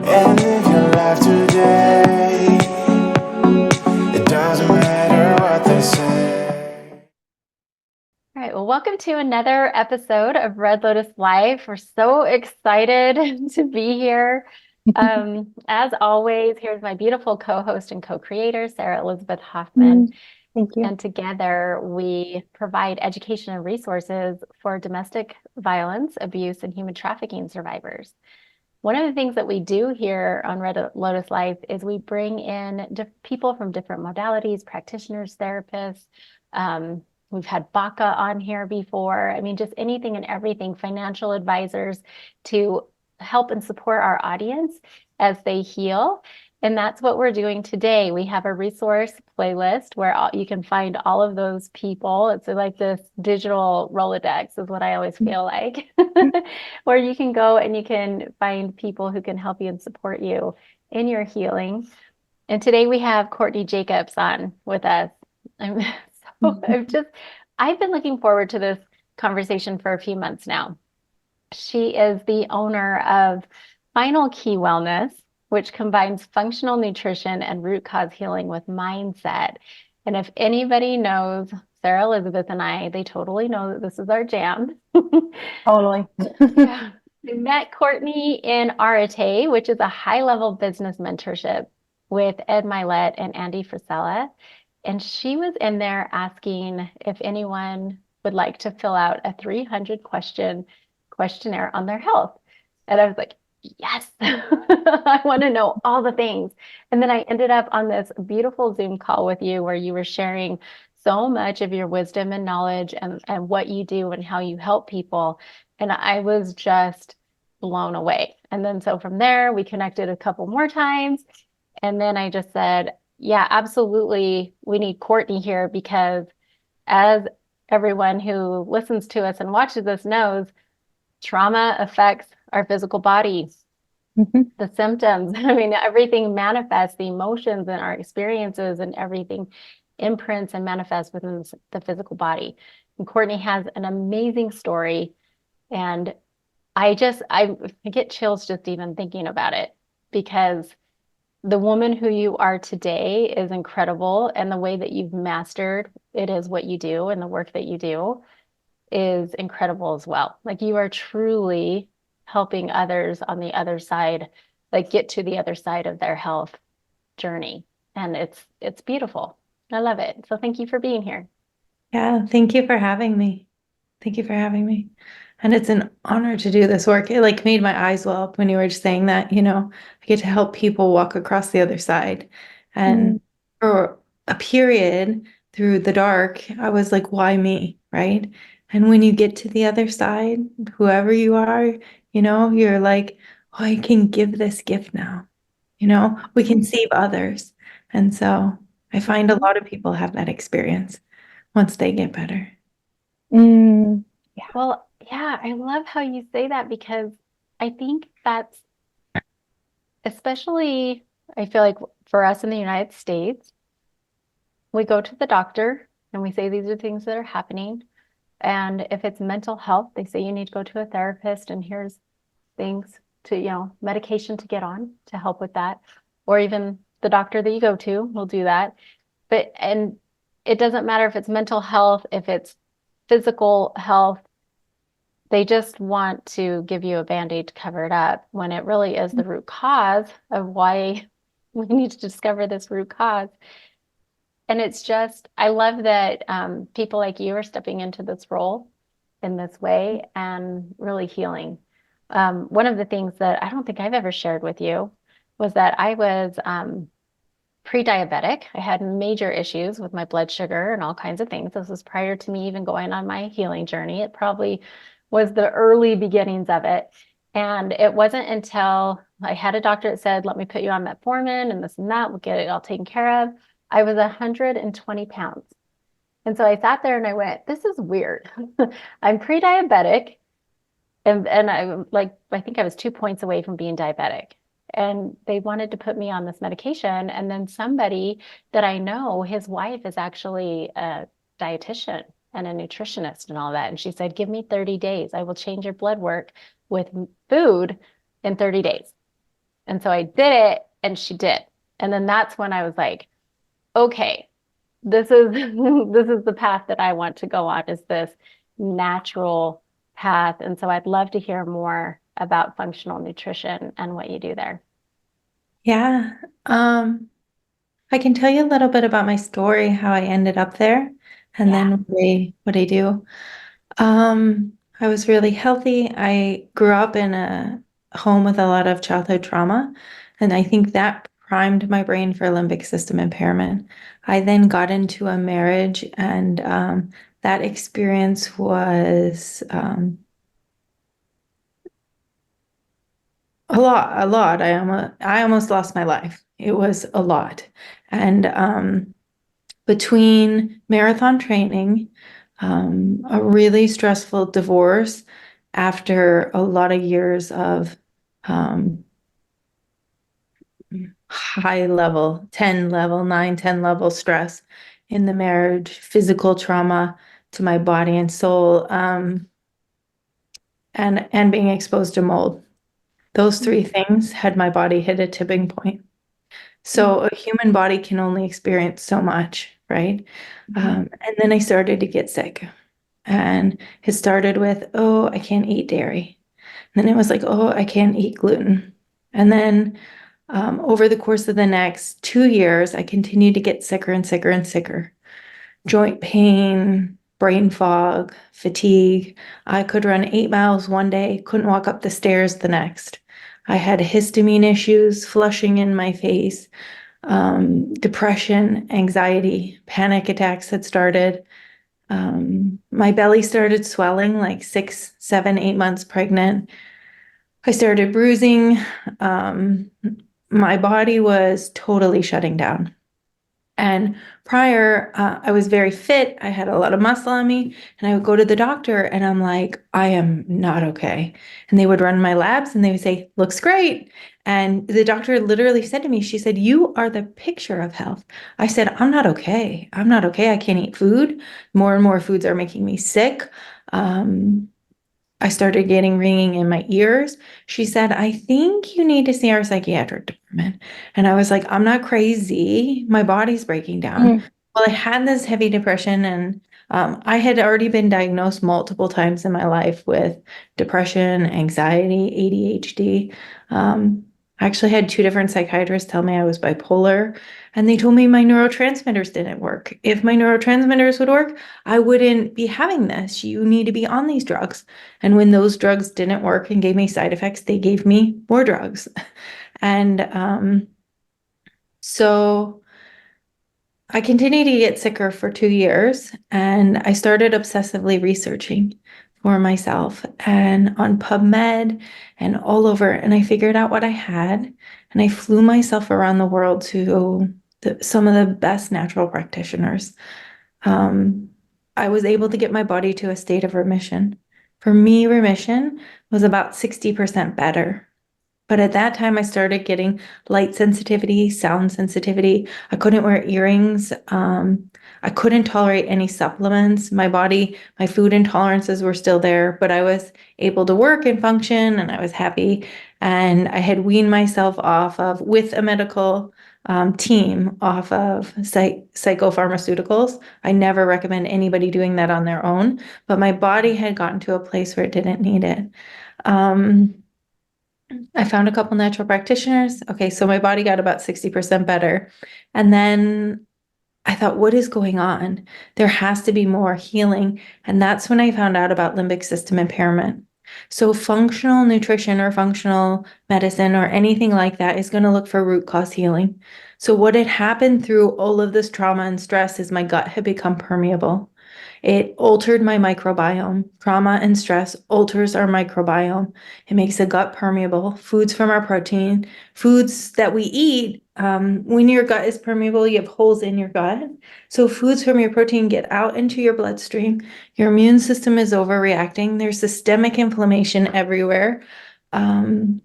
and live your life today. It doesn't matter what they say. All right, well, welcome to another episode of Red Lotus Life. We're so excited to be here. As always, here's my beautiful co-host and co-creator, Sara Elizabeth Hoffman. Thank you. And together we provide education and resources for domestic violence, abuse, and human trafficking survivors. One of the things that we do here on Red Lotus Life is we bring in people from different modalities, practitioners, therapists. We've had Baka on here before. I mean, just anything and everything, financial advisors to help and support our audience as they heal. And that's what we're doing today. We have a resource playlist where you can find all of those people. It's like this digital Rolodex is what I always feel like, where you can go and you can find people who can help you and support you in your healing. And today we have Courtney Jacobs on with us. I've been looking forward to this conversation for a few months now. She is the owner of Final Key Wellness, which combines functional nutrition and root cause healing with mindset. And if anybody knows Sara Elizabeth and I, they totally know that this is our jam. Totally. Yeah. I met Courtney in Arete, which is a high-level business mentorship with Ed Milet and Andy Frisella. And she was in there asking if anyone would like to fill out a 300-question questionnaire on their health. And I was like, yes, I want to know all the things. And then I ended up on this beautiful Zoom call with you where you were sharing so much of your wisdom and knowledge and what you do and how you help people. And I was just blown away. And then so from there, we connected a couple more times. And then I just said, yeah, absolutely. We need Courtney here because as everyone who listens to us and watches us knows, trauma affects our physical body, the symptoms. I mean, everything manifests, the emotions and our experiences and everything imprints and manifests within the physical body. And Courtney has an amazing story. And I get chills just even thinking about it because the woman who you are today is incredible. And the way that you've mastered it is what you do and the work that you do is incredible as well. Like you are truly helping others on the other side, like get to the other side of their health journey. And it's beautiful. I love it. So thank you for being here. Yeah, thank you for having me. Thank you for having me. And it's an honor to do this work. It like made my eyes well up when you were just saying that, I get to help people walk across the other side. And for a period through the dark, I was like, why me? Right. And when you get to the other side, whoever you are, you're like, oh, I can give this gift now. We can save others. And so I find a lot of people have that experience once they get better. Yeah. Well, yeah, I love how you say that because I think that's especially, I feel like for us in the United States, we go to the doctor and we say these are things that are happening. And if it's mental health, they say you need to go to a therapist and here's things to, medication to get on to help with that. Or even the doctor that you go to will do that. And it doesn't matter if it's mental health, if it's physical health, they just want to give you a Band-Aid to cover it up when it really is the root cause of why we need to discover this root cause. And it's just, I love that people like you are stepping into this role in this way and really healing. One of the things that I don't think I've ever shared with you was that I was pre-diabetic. I had major issues with my blood sugar and all kinds of things. This was prior to me even going on my healing journey. It probably was the early beginnings of it. And it wasn't until I had a doctor that said, let me put you on metformin and this and that, we'll get it all taken care of. I was 120 pounds. And so I sat there and I went, this is weird. I'm pre-diabetic. And I think I was 2 points away from being diabetic. And they wanted to put me on this medication. And then somebody that I know, his wife is actually a dietitian and a nutritionist and all that. And she said, give me 30 days. I will change your blood work with food in 30 days. And so I did it and she did. And then that's when I was like, okay, this is this is the path that I want to go on, is this natural path. And so I'd love to hear more about functional nutrition and what you do there. Yeah. I can tell you a little bit about my story, how I ended up there, and Yeah. then what I do. I was really healthy. I grew up in a home with a lot of childhood trauma, and I think that primed my brain for limbic system impairment. I then got into a marriage, and that experience was a lot, a lot. I almost lost my life. It was a lot. And between marathon training, a really stressful divorce after a lot of years of high level, 10 level, 9, 10 level stress in the marriage, physical trauma to my body and soul, and being exposed to mold. Those three things had my body hit a tipping point. So a human body can only experience so much, right? And then I started to get sick. And it started with, oh, I can't eat dairy. And then it was like, oh, I can't eat gluten. And then over the course of the next 2 years, I continued to get sicker and sicker and sicker. Joint pain, brain fog, fatigue. I could run 8 miles one day, couldn't walk up the stairs the next. I had histamine issues, flushing in my face, depression, anxiety, panic attacks had started. My belly started swelling like 6, 7, 8 months pregnant. I started bruising. My body was totally shutting down. And prior, I was very fit. I had a lot of muscle on me, and I would go to the doctor and I'm like, I am not okay. And they would run my labs and they would say, looks great. And the doctor literally said to me, she said, you are the picture of health. I said, I'm not okay. I'm not okay. I can't eat food. More and more foods are making me sick. I started getting ringing in my ears. She said, I think you need to see our psychiatric department. And I was like, I'm not crazy. My body's breaking down. Well, I had this heavy depression, and I had already been diagnosed multiple times in my life with depression, anxiety, ADHD. I actually had 2 different psychiatrists tell me I was bipolar, and they told me my neurotransmitters didn't work. If my neurotransmitters would work, I wouldn't be having this. You need to be on these drugs. And when those drugs didn't work and gave me side effects, they gave me more drugs. And so I continued to get sicker for 2 years, and I started obsessively researching for myself and on PubMed and all over. And I figured out what I had, and I flew myself around the world to some of the best natural practitioners. I was able to get my body to a state of remission. For me, remission was about 60% better. But at that time, I started getting light sensitivity, sound sensitivity. I couldn't wear earrings. I couldn't tolerate any supplements. My body, my food intolerances were still there, but I was able to work and function, and I was happy. And I had weaned myself off of, with a medical team, off of psychopharmaceuticals. I never recommend anybody doing that on their own, but my body had gotten to a place where it didn't need it. I found a couple natural practitioners. Okay, so my body got about 60% better. And then I thought, what is going on? There has to be more healing. And that's when I found out about limbic system impairment. So functional nutrition or functional medicine or anything like that is going to look for root cause healing. So what had happened through all of this trauma and stress is my gut had become permeable. It altered my microbiome. Trauma and stress alters our microbiome. It makes the gut permeable. Foods from our protein, foods that we eat, when your gut is permeable, you have holes in your gut. So foods from your protein get out into your bloodstream. Your immune system is overreacting. There's systemic inflammation everywhere. And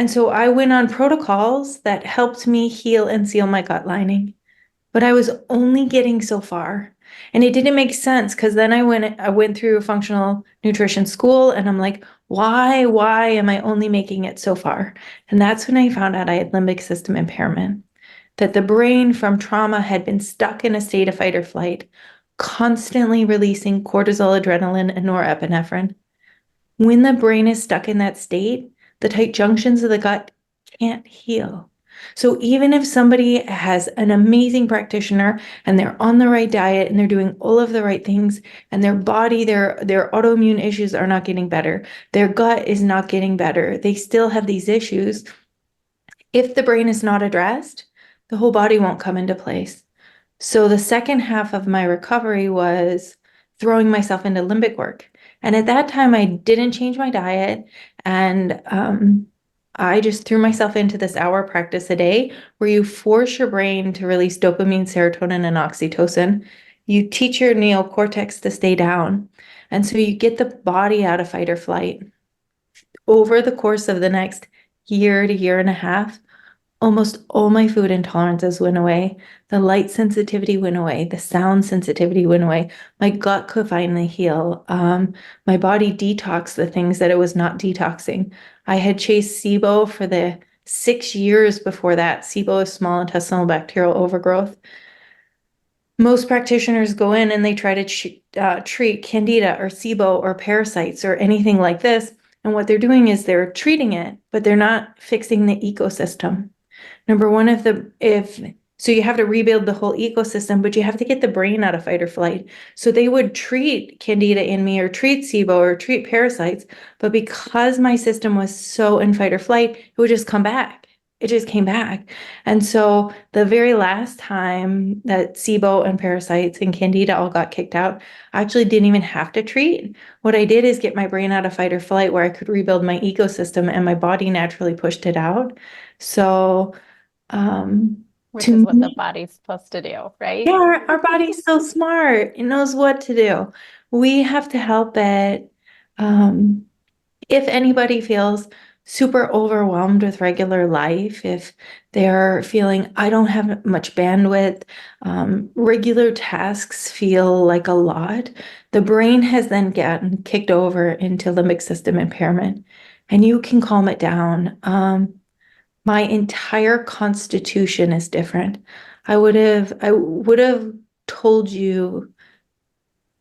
so I went on protocols that helped me heal and seal my gut lining. But I was only getting so far. And it didn't make sense because then I went through functional nutrition school and I'm like, why am I only making it so far? And that's when I found out I had limbic system impairment, that the brain from trauma had been stuck in a state of fight or flight, constantly releasing cortisol, adrenaline, and norepinephrine. When the brain is stuck in that state, the tight junctions of the gut can't heal. So even if somebody has an amazing practitioner and they're on the right diet and they're doing all of the right things and their body, their autoimmune issues are not getting better, their gut is not getting better, they still have these issues. If the brain is not addressed, the whole body won't come into place. So the second half of my recovery was throwing myself into limbic work. And at that time, I didn't change my diet. And I just threw myself into this hour practice a day where you force your brain to release dopamine, serotonin, and oxytocin. You teach your neocortex to stay down. And so you get the body out of fight or flight. Over the course of the next year to year and a half, almost all my food intolerances went away. The light sensitivity went away. The sound sensitivity went away. My gut could finally heal. My body detoxed the things that it was not detoxing. I had chased SIBO for the 6 years before that. SIBO is small intestinal bacterial overgrowth. Most practitioners go in and they try to treat candida or SIBO or parasites or anything like this. And what they're doing is they're treating it, but they're not fixing the ecosystem. Number one, so you have to rebuild the whole ecosystem, but you have to get the brain out of fight or flight. So they would treat candida in me or treat SIBO or treat parasites, but because my system was so in fight or flight, it would just come back. It just came back. And so the very last time that SIBO and parasites and candida all got kicked out, I actually didn't even have to treat. What I did is get my brain out of fight or flight where I could rebuild my ecosystem, and my body naturally pushed it out. So Which to is what the me, body's supposed to do, right? yeah, our body's so smart. It knows what to do. We have to help it. If anybody feels super overwhelmed with regular life, if they're feeling, I don't have much bandwidth, regular tasks feel like a lot, the brain has then gotten kicked over into limbic system impairment, and you can calm it down. My entire constitution is different. I would have told you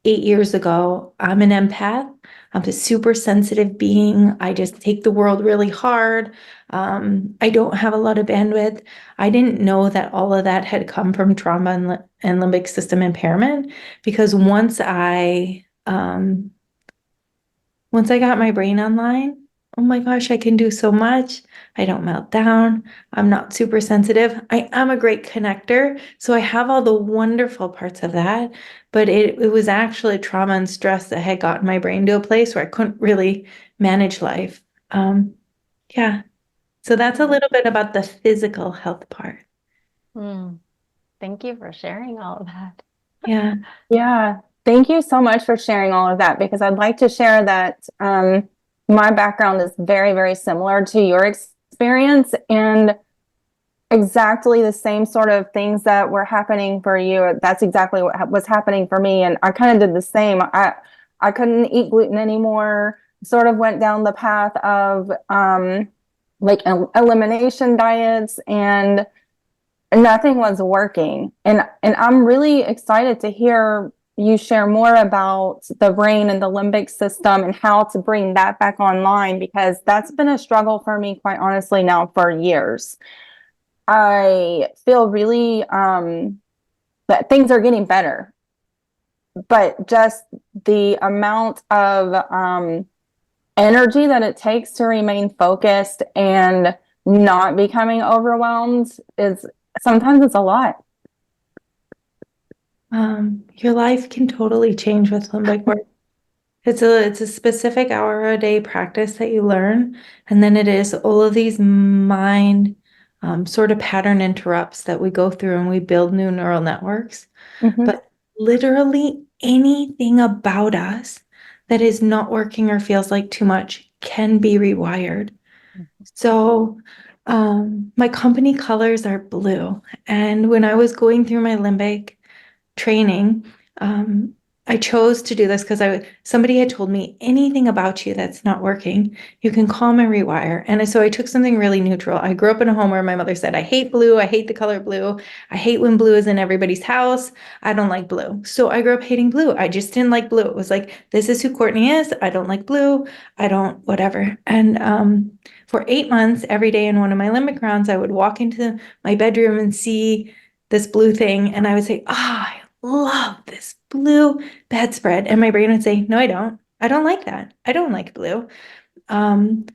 8 years ago, I'm an empath. I'm a super sensitive being. I just take the world really hard. I don't have a lot of bandwidth. I didn't know that all of that had come from trauma and limbic system impairment, because once I got my brain online, oh my gosh, I can do so much. I don't melt down. I'm not super sensitive. I am a great connector. So I have all the wonderful parts of that. But it was actually trauma and stress that had gotten my brain to a place where I couldn't really manage life. Yeah. So that's a little bit about the physical health part. Hmm. Thank you for sharing all of that. Yeah. Yeah, thank you so much for sharing all of that, because I'd like to share that my background is very, very similar to your experience, and exactly the same sort of things that were happening for you. That's exactly what was happening for me. And I kind of did the same. I couldn't eat gluten anymore, sort of went down the path of elimination diets, and nothing was working. And I'm really excited to hear you share more about the brain and the limbic system and how to bring that back online, because that's been a struggle for me, quite honestly, now for years. I feel really that things are getting better, but just the amount of energy that it takes to remain focused and not becoming overwhelmed is sometimes it's a lot. Your life can totally change with limbic work. It's a specific hour a day practice that you learn, and then it is all of these mind sort of pattern interrupts that we go through, and we build new neural networks. Mm-hmm. But literally anything about us that is not working or feels like too much can be rewired. So my company colors are blue, and when I was going through my limbic training, I chose to do this because somebody had told me anything about you that's not working, you can calm and rewire. And so I took something really neutral. I grew up in a home where my mother said, I hate blue. I hate the color blue. I hate when blue is in everybody's house. I don't like blue. So I grew up hating blue. I just didn't like blue. It was like, this is who Courtney is. I don't like blue. I don't, whatever. And for 8 months, every day in one of my limbic rounds, I would walk into my bedroom and see this blue thing. And I would say, I love this blue bedspread. And my brain would say, no, I don't. I don't like that. I don't like blue. Um,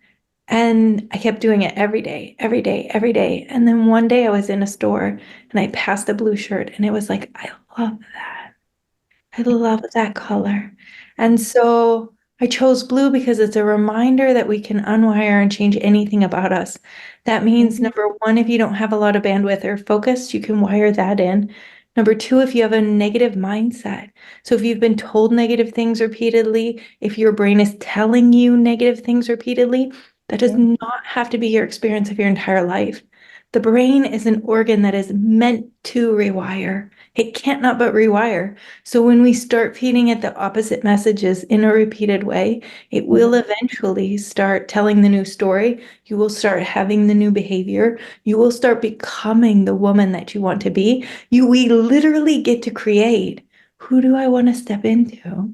and I kept doing it every day, every day, every day. And then one day I was in a store and I passed a blue shirt and it was like, I love that. I love that color. And so I chose blue because it's a reminder that we can unwire and change anything about us. That means number one, if you don't have a lot of bandwidth or focus, you can wire that in. Number two, if you have a negative mindset. So if you've been told negative things repeatedly, if your brain is telling you negative things repeatedly, that does not have to be your experience of your entire life. The brain is an organ that is meant to rewire. It can't not but rewire. So when we start feeding it the opposite messages in a repeated way, it will eventually start telling the new story. You will start having the new behavior. You will start becoming the woman that you want to be. We literally get to create, who do I want to step into?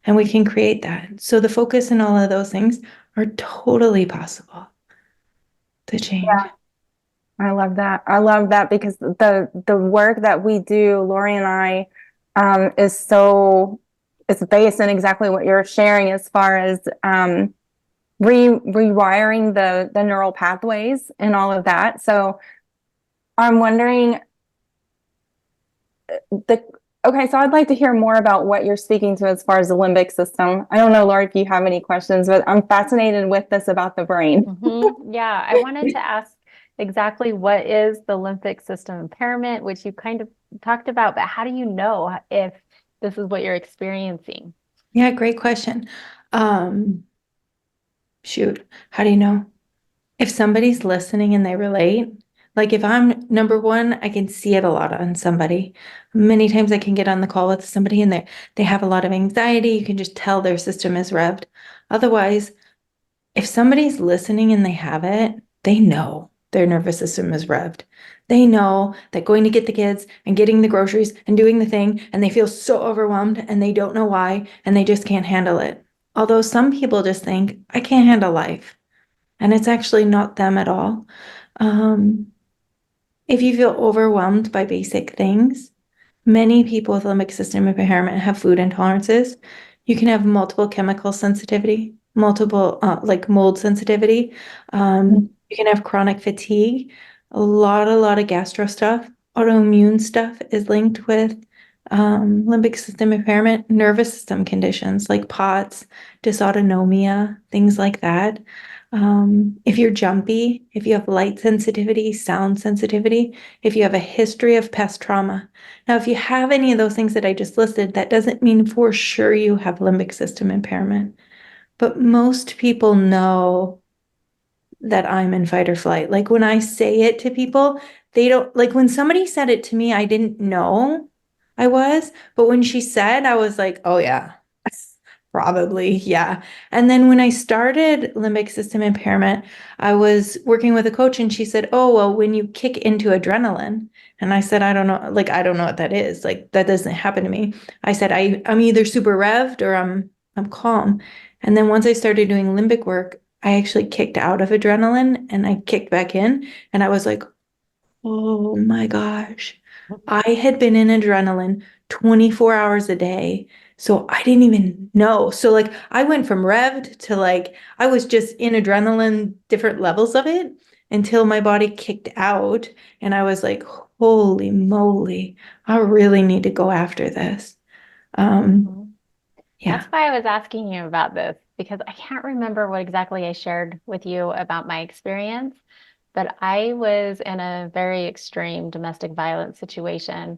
And we can create that. So the focus and all of those things are totally possible to change. Yeah. I love that. I love that because the work that we do, Lori and I, is so, it's based on exactly what you're sharing as far as rewiring the neural pathways and all of that. So I'm wondering, okay, so I'd like to hear more about what you're speaking to as far as the limbic system. I don't know, Lori, if you have any questions, but I'm fascinated with this about the brain. Yeah, I wanted to ask exactly what is the limbic system impairment, which you kind of talked about, but how do you know if this is what you're experiencing? Yeah, great question. Shoot, how do you know? If somebody's listening and they relate, like if I'm number one, I can see it a lot on somebody. Many times I can get on the call with somebody and they have a lot of anxiety. You can just tell their system is revved. Otherwise, if somebody's listening and they have it, they know their nervous system is revved. They know that going to get the kids and getting the groceries and doing the thing, and they feel so overwhelmed and they don't know why, and they just can't handle it. Although some people just think, I can't handle life. And it's actually not them at all. If you feel overwhelmed by basic things, many people with limbic system impairment have food intolerances. You can have multiple chemical sensitivity, multiple like mold sensitivity. You can have chronic fatigue, a lot of gastro stuff. Autoimmune stuff is linked with limbic system impairment, nervous system conditions like POTS, dysautonomia, things like that. If you're jumpy, if you have light sensitivity, sound sensitivity, if you have a history of past trauma. Now, if you have any of those things that I just listed, that doesn't mean for sure you have limbic system impairment. But most people know that I'm in fight or flight. Like when I say it to people, they don't, like when somebody said it to me, I didn't know I was, but when she said, I was like, oh yeah, probably, yeah. And then when I started limbic system impairment, I was working with a coach and she said, oh, well, when you kick into adrenaline, and I said, I don't know, like, I don't know what that is. Like, that doesn't happen to me. I said, I'm either super revved or I'm calm. And then once I started doing limbic work, I actually kicked out of adrenaline and I kicked back in and I was like, oh my gosh. I had been in adrenaline 24 hours a day. So I didn't even know. So like I went from revved to like I was just in adrenaline, different levels of it until my body kicked out and I was like, holy moly, I really need to go after this. Yeah. That's why I was asking you about this because I can't remember what exactly I shared with you about my experience, but I was in a very extreme domestic violence situation.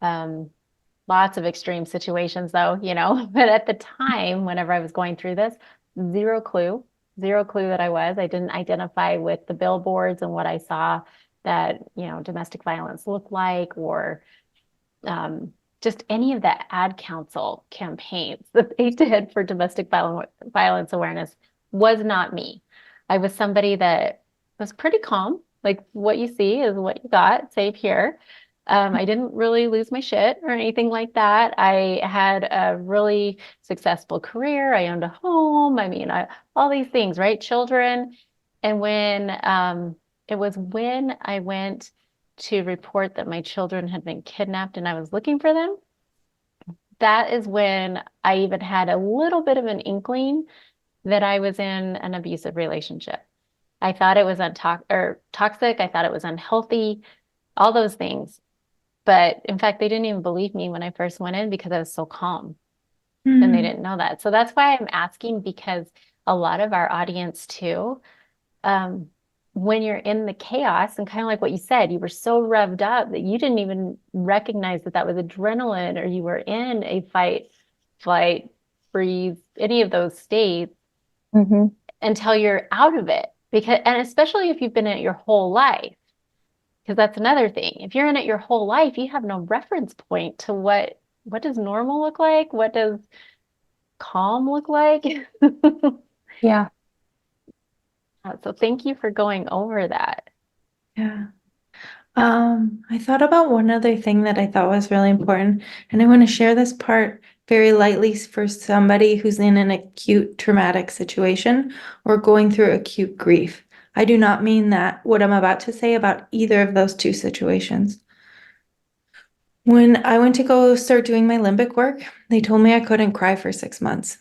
Lots of extreme situations though, but at the time, whenever I was going through this, zero clue, zero clue that I was. I didn't identify with the billboards and what I saw that, domestic violence looked like or just any of the ad council campaigns that they did for domestic violence awareness was not me. I was somebody that was pretty calm. Like what you see is what you got, save here. I didn't really lose my shit or anything like that. I had a really successful career. I owned a home. I mean, all these things, right? Children. And when it was when I went to report that my children had been kidnapped and I was looking for them, that is when I even had a little bit of an inkling that I was in an abusive relationship. I thought it was toxic. I thought it was unhealthy, all those things. But in fact, they didn't even believe me when I first went in because I was so calm and they didn't know that. So that's why I'm asking, because a lot of our audience too, when you're in the chaos and kind of like what you said, you were so revved up that you didn't even recognize that that was adrenaline, or you were in a fight, flight, freeze, any of those states until you're out of it. And especially if you've been in it your whole life. Because that's another thing. If you're in it your whole life, you have no reference point to what does normal look like? What does calm look like? Yeah. So thank you for going over that. Yeah. I thought about one other thing that I thought was really important, and I want to share this part very lightly for somebody who's in an acute traumatic situation or going through acute grief. I do not mean that what I'm about to say about either of those two situations. When I went to go start doing my limbic work, they told me I couldn't cry for 6 months.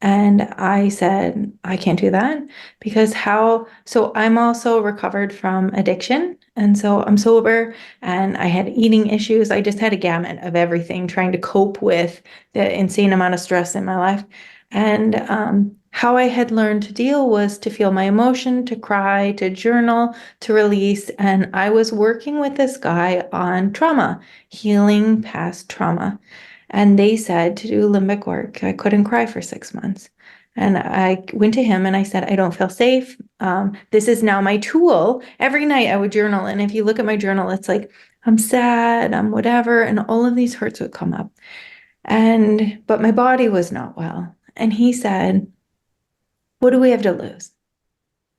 And I said, I can't do that because so I'm also recovered from addiction. And so I'm sober and I had eating issues. I just had a gamut of everything trying to cope with the insane amount of stress in my life. And how I had learned to deal was to feel my emotion, to cry, to journal, to release. And I was working with this guy on trauma, healing past trauma. And they said to do limbic work, I couldn't cry for 6 months. And I went to him and I said, I don't feel safe. This is now my tool. Every night I would journal. And if you look at my journal, it's like, I'm sad, I'm whatever. And all of these hurts would come up. But my body was not well. And he said, what do we have to lose?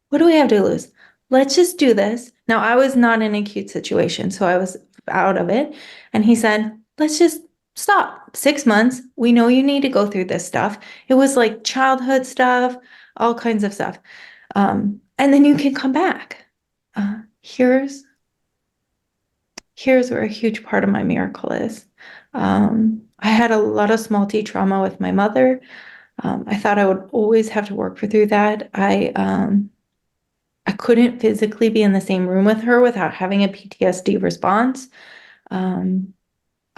What do we have to lose? Let's just do this. Now, I was not in an acute situation, so I was out of it. And he said, let's just stop. 6 months. We know you need to go through this stuff. It was like childhood stuff, all kinds of stuff. And then you can come back. Here's where a huge part of my miracle is. I had a lot of small T trauma with my mother. I thought I would always have to work through that. I couldn't physically be in the same room with her without having a PTSD response.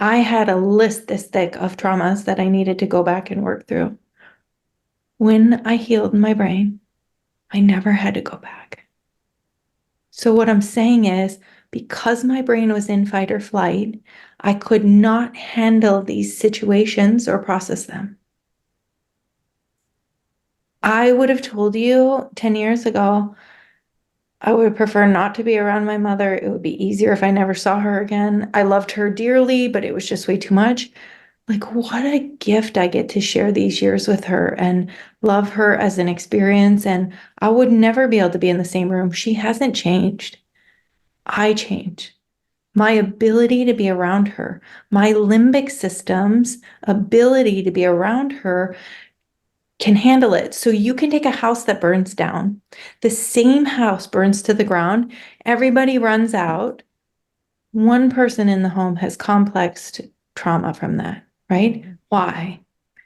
I had a list this thick of traumas that I needed to go back and work through. When I healed my brain, I never had to go back. So what I'm saying is, because my brain was in fight or flight, I could not handle these situations or process them. I would have told you 10 years ago, I would prefer not to be around my mother. It would be easier if I never saw her again. I loved her dearly, but it was just way too much. Like, what a gift I get to share these years with her and love her as an experience. And I would never be able to be in the same room. She hasn't changed. I changed. My ability to be around her, my limbic system's ability to be around her can handle it. So you can take a house that burns down. The same house burns to the ground. Everybody runs out. One person in the home has complex trauma from that, right? Why?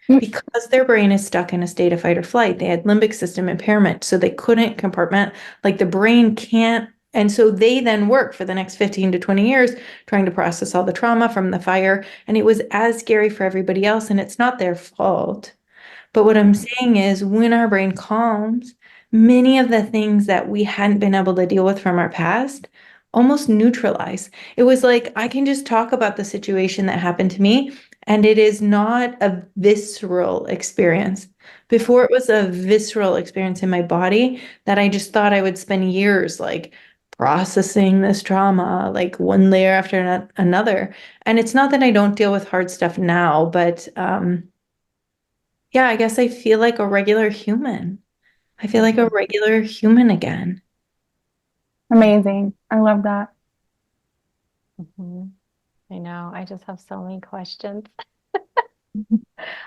Because their brain is stuck in a state of fight or flight. They had limbic system impairment, so they couldn't compartment, like the brain can't. And so they then work for the next 15 to 20 years trying to process all the trauma from the fire. And it was as scary for everybody else, and it's not their fault. But what I'm saying is, when our brain calms, many of the things that we hadn't been able to deal with from our past almost neutralize. It was like, I can just talk about the situation that happened to me, and it is not a visceral experience. Before, it was a visceral experience in my body that I just thought I would spend years like processing this trauma, like one layer after another. And it's not that I don't deal with hard stuff now, but yeah, I guess I feel like a regular human. I feel like a regular human again. Amazing. I love that. Mhm. I know. I just have so many questions.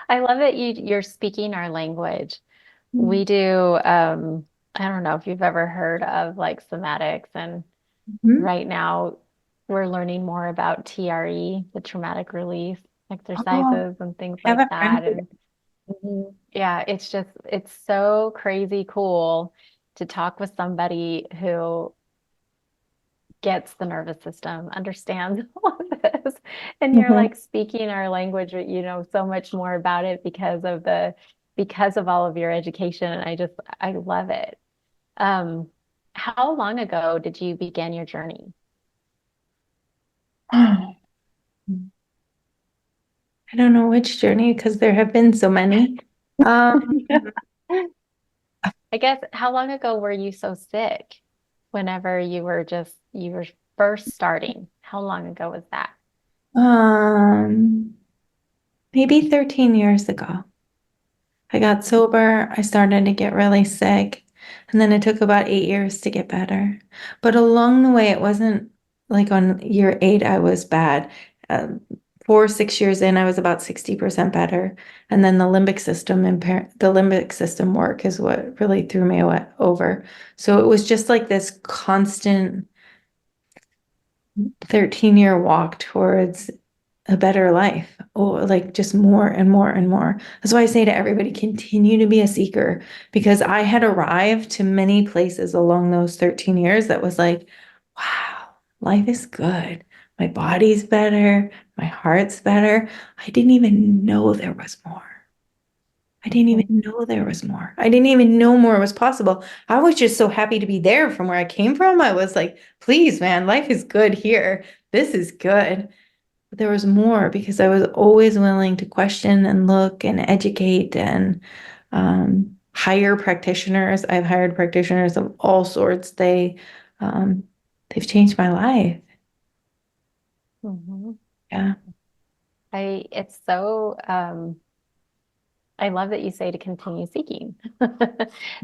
I love that you're speaking our language. We do, I don't know if you've ever heard of like somatics, and Mhm. right now we're learning more about TRE, the traumatic release Oh, exercises and things I have like a friend that. who. And yeah, it's so crazy cool to talk with somebody who gets the nervous system, understands all of this, and you're Mhm. like speaking our language, but you know so much more about it because of all of your education, and I love it. Um, how long ago did you begin your journey? I don't know which journey because there have been so many. Um, I guess how long ago were you so sick? Whenever you were first starting, how long ago was that? um, maybe 13 years ago. I got sober, I started to get really sick, and then it took about 8 years to get better. But along the way, it wasn't like on year 8, I was bad. 4 or 6 years in, I was about 60% better. And then the limbic system work is what really threw me over. So it was just like this constant 13-year walk towards a better life. Oh, like just more and more and more. That's why I say to everybody, continue to be a seeker, because I had arrived to many places along those 13 years that was like, wow, life is good. My body's better. My heart's better. I didn't even know there was more. I didn't even know there was more. I didn't even know more was possible. I was just so happy to be there from where I came from. I was like, please, man, life is good here. This is good. But there was more because I was always willing to question and look and educate and hire practitioners. I've hired practitioners of all sorts. They've changed my life. Mhm. Yeah. It's so, I love that you say to continue seeking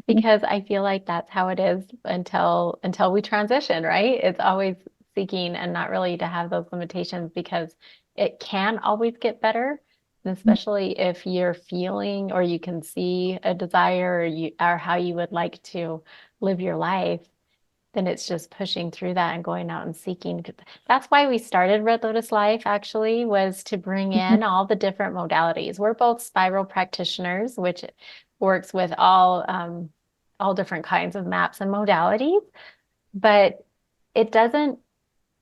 because I feel like that's how it is until we transition, right? It's always seeking and not really to have those limitations because it can always get better, and especially if you're feeling or you can see a desire or how you would like to live your life, then it's just pushing through that and going out and seeking. That's why we started Red Lotus Life, actually, was to bring in all the different modalities. We're both spiral practitioners, which works with all different kinds of maps and modalities, but it doesn't,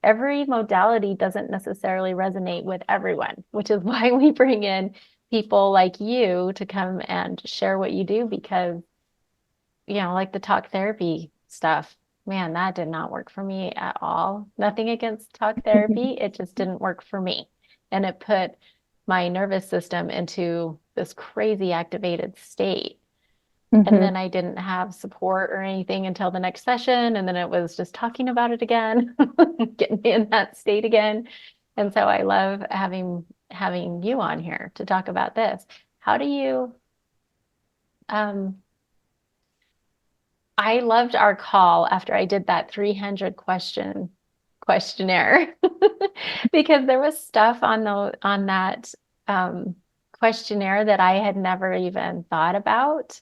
every modality doesn't necessarily resonate with everyone, which is why we bring in people like you to come and share what you do because like the talk therapy stuff, man, that did not work for me at all. Nothing against talk therapy, it just didn't work for me. And it put my nervous system into this crazy activated state. And Mhm. then I didn't have support or anything until the next session. And then it was just talking about it again, getting me in that state again. And so I love having you on here to talk about this. How do you um I loved our call after I did that 300 questionnaire because there was stuff on that questionnaire that I had never even thought about.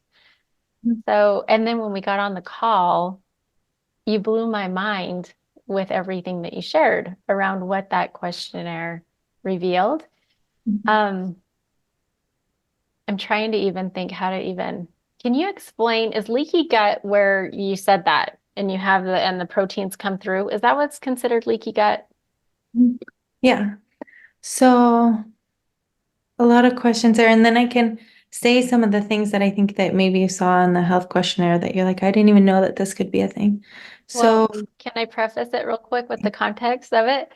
So, and then when we got on the call, you blew my mind with everything that you shared around what that questionnaire revealed. Um, I'm trying to even think how to even, can you explain, is leaky gut where you said that and you have and the proteins come through? Is that what's considered leaky gut? Yeah. So a lot of questions there. And then I can say some of the things that I think that maybe you saw in the health questionnaire that you're like, I didn't even know that this could be a thing. Well, So, can I preface it real quick with the context of it?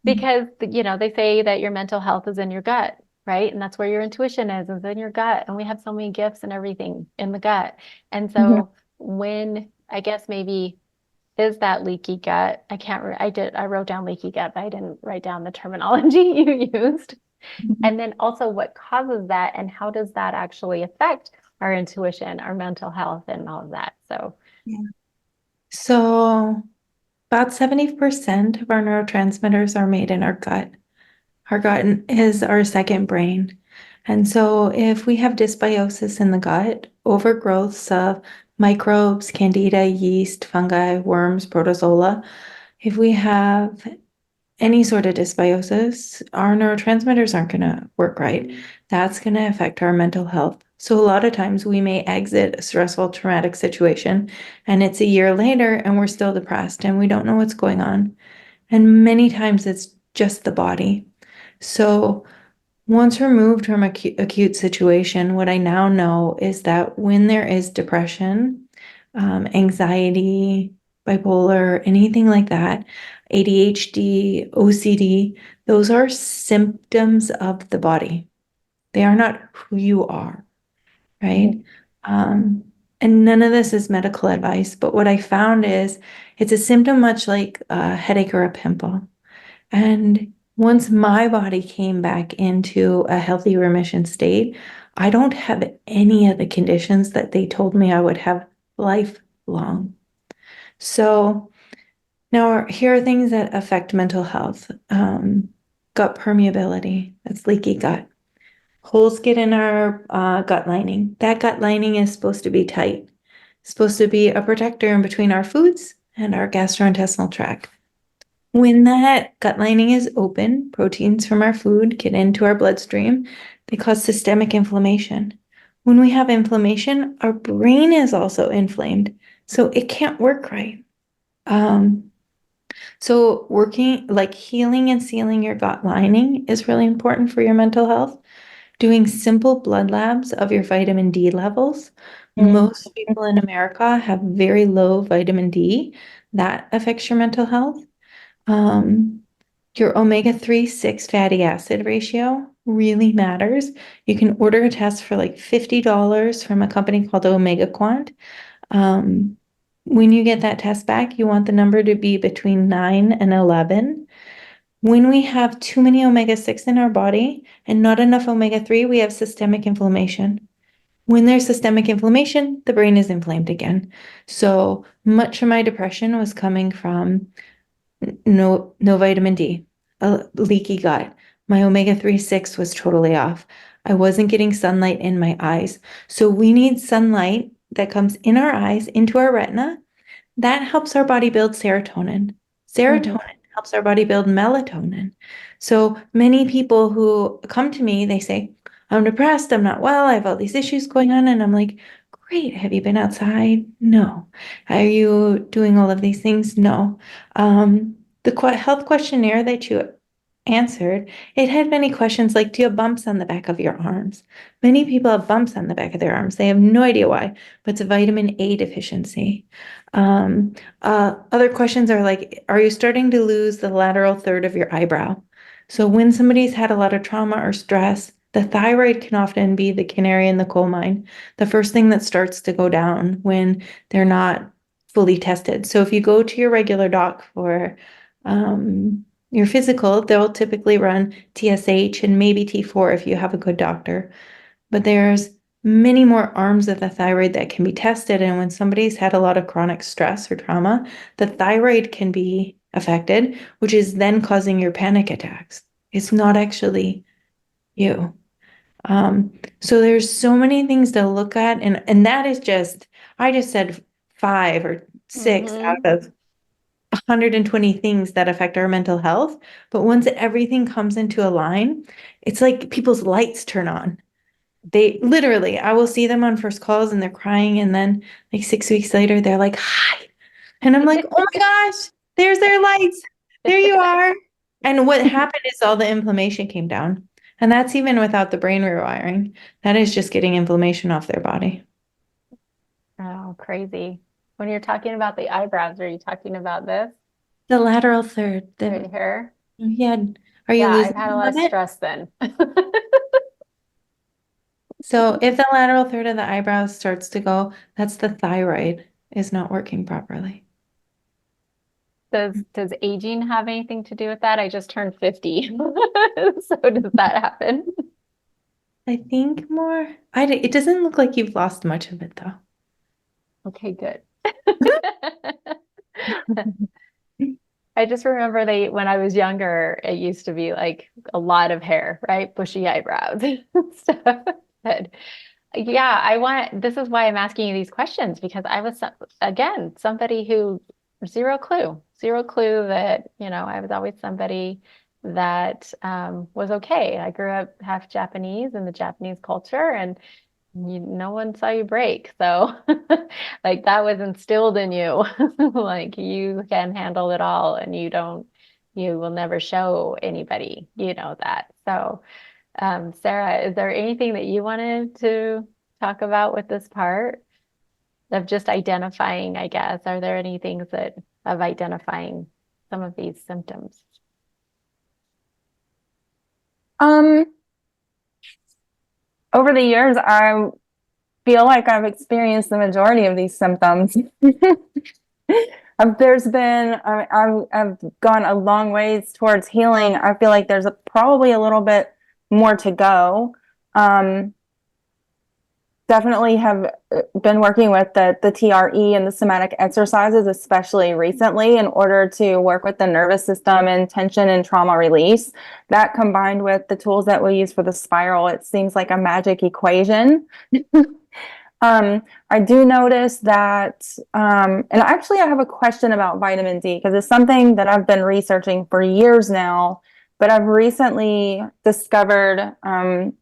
Because, they say that your mental health is in your gut, right? And that's where your intuition is in your gut. And we have so many gifts and everything in the gut. And Mhm. so when I guess maybe is that leaky gut. I can't, I wrote down leaky gut, but I didn't write down the terminology you used. And then also what causes that and how does that actually affect our intuition, our mental health, and all of that. So, Yeah. So about 70% of our neurotransmitters are made in our gut. Our gut is our second brain. And so if we have dysbiosis in the gut, overgrowths of microbes, candida, yeast, fungi, worms, protozoa, if we have any sort of dysbiosis, our neurotransmitters aren't going to work right. That's going to affect our mental health. So a lot of times we may exit a stressful, traumatic situation, and it's a year later and we're still depressed and we don't know what's going on. And many times it's just the body. So once removed from acute situation, what I now know is that when there is depression, anxiety, bipolar, anything like that, ADHD, OCD, those are symptoms of the body. They are not who you are, right? And none of this is medical advice, but what I found is it's a symptom much like a headache or a pimple. And once my body came back into a healthy remission state, I don't have any of the conditions that they told me I would have lifelong. So now here are things that affect mental health. Gut permeability, that's leaky gut. Holes get in our gut lining. That gut lining is supposed to be tight. It's supposed to be a protector in between our foods and our gastrointestinal tract. When that gut lining is open, proteins from our food get into our bloodstream. They cause systemic inflammation. When we have inflammation, our brain is also inflamed, so it can't work right. So working like healing and sealing your gut lining is really important for your mental health. Doing simple blood labs of your vitamin D levels. Most people in America have very low vitamin D. That affects your mental health. Your omega-3 6 fatty acid ratio really matters. You can order a test for like $50 from a company called Omega Quant. When you get that test back, you want the number to be between 9 and 11. When we have too many omega-6 in our body and not enough omega-3, we have systemic inflammation. When there's systemic inflammation, the brain is inflamed again. So much of my depression was coming from no vitamin D, a leaky gut. My omega-3 6 was totally off. I wasn't getting sunlight in my eyes. So we need sunlight that comes in our eyes, into our retina. That helps our body build serotonin. Serotonin helps our body build melatonin. So many people who come to me, they say, I'm depressed, I'm not well, I have all these issues going on. And I'm like, great. Have you been outside? No. Are you doing all of these things? No. The health questionnaire that you answered, it had many questions like, do you have bumps on the back of your arms? Many people have bumps on the back of their arms. They have no idea why, but it's a vitamin A deficiency. Other questions are like, are you starting to lose the lateral third of your eyebrow? So when somebody's had a lot of trauma or stress, the thyroid can often be the canary in the coal mine, the first thing that starts to go down when they're not fully tested. So if you go to your regular doc for your physical, they'll typically run TSH and maybe T4 if you have a good doctor. But there's many more arms of the thyroid that can be tested. And when somebody's had a lot of chronic stress or trauma, the thyroid can be affected, which is then causing your panic attacks. It's not actually you. So there's so many things to look at. And that is just, I just said 5 or 6 out of 120 things that affect our mental health. But once everything comes into a line, it's like people's lights turn on. They literally, I will see them on first calls and they're crying. And then like 6 weeks later, they're like, hi. And I'm like, oh my gosh, there's their lights. There you are. And what happened is all the inflammation came down. And that's even without the brain rewiring. That is just getting inflammation off their body. Oh, crazy. When you're talking about the eyebrows, are you talking about this The lateral third. right here? Yeah. Are you Yeah, losing I've had a some lot of of it? stress then. So if the lateral third of the eyebrows starts to go, that's the thyroid is not working properly. Does aging have anything to do with that? I just turned 50. So does that happen? I think more. It doesn't look like you've lost much of it though. Okay, good. I just remember when I was younger, it used to be like a lot of hair, right? Bushy eyebrows and stuff. But yeah, this is why I'm asking you these questions because I was, again, somebody who zero clue that, I was always somebody that was okay. I grew up half Japanese in the Japanese culture and no one saw you break. So like that was instilled in you. Like you can handle it all and you will never show anybody, that. So Sara, is there anything that you wanted to talk about with this part of just identifying, I guess? Are there any things of identifying some of these symptoms? Over the years, I feel like I've experienced the majority of these symptoms. I've gone a long ways towards healing. I feel like there's probably a little bit more to go. Definitely have been working with the TRE and the somatic exercises, especially recently, in order to work with the nervous system and tension and trauma release. That combined with the tools that we use for the spiral, it seems like a magic equation. I do notice that, and actually I have a question about vitamin D because it's something that I've been researching for years now, but I've recently discovered, and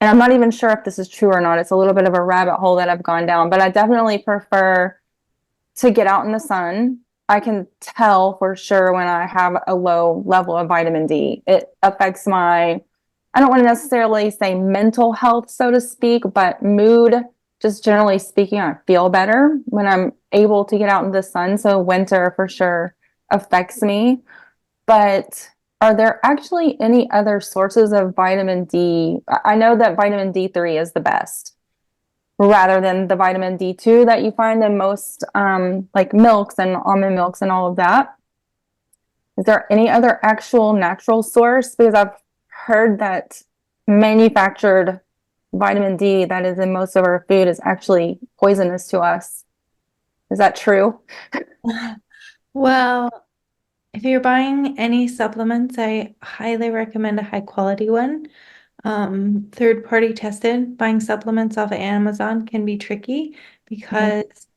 I'm not even sure if this is true or not. It's a little bit of a rabbit hole that I've gone down, but I definitely prefer to get out in the sun. I can tell for sure when I have a low level of vitamin D. It affects I don't want to necessarily say mental health, so to speak, but mood. Just generally speaking, I feel better when I'm able to get out in the sun. So winter for sure affects me. But are there actually any other sources of vitamin D? I know that vitamin D3 is the best rather than the vitamin D2 that you find in most like milks and almond milks and all of that. Is there any other actual natural source? Because I've heard that manufactured vitamin D that is in most of our food is actually poisonous to us. Is that true? Well, if you're buying any supplements, I highly recommend a high quality one. Third party tested. Buying supplements off of Amazon can be tricky because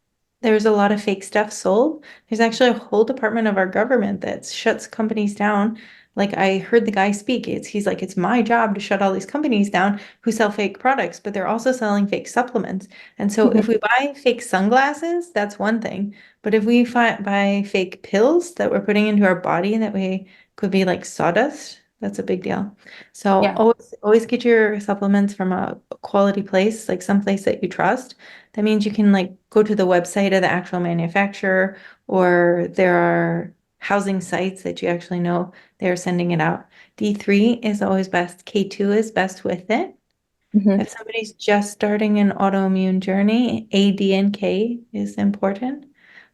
there's a lot of fake stuff sold. There's actually a whole department of our government that shuts companies down. Like I heard the guy speak. He's like, it's my job to shut all these companies down who sell fake products, but they're also selling fake supplements. And so if we buy fake sunglasses, that's one thing. But if we buy fake pills that we're putting into our body that we could be like sawdust, that's a big deal. So Yeah. always get your supplements from a quality place, like some place that you trust. That means you can like go to the website of the actual manufacturer, or there are housing sites that you actually know they're sending it out. D3 is always best. K2 is best with it. If somebody's just starting an autoimmune journey, A, D, and K is important.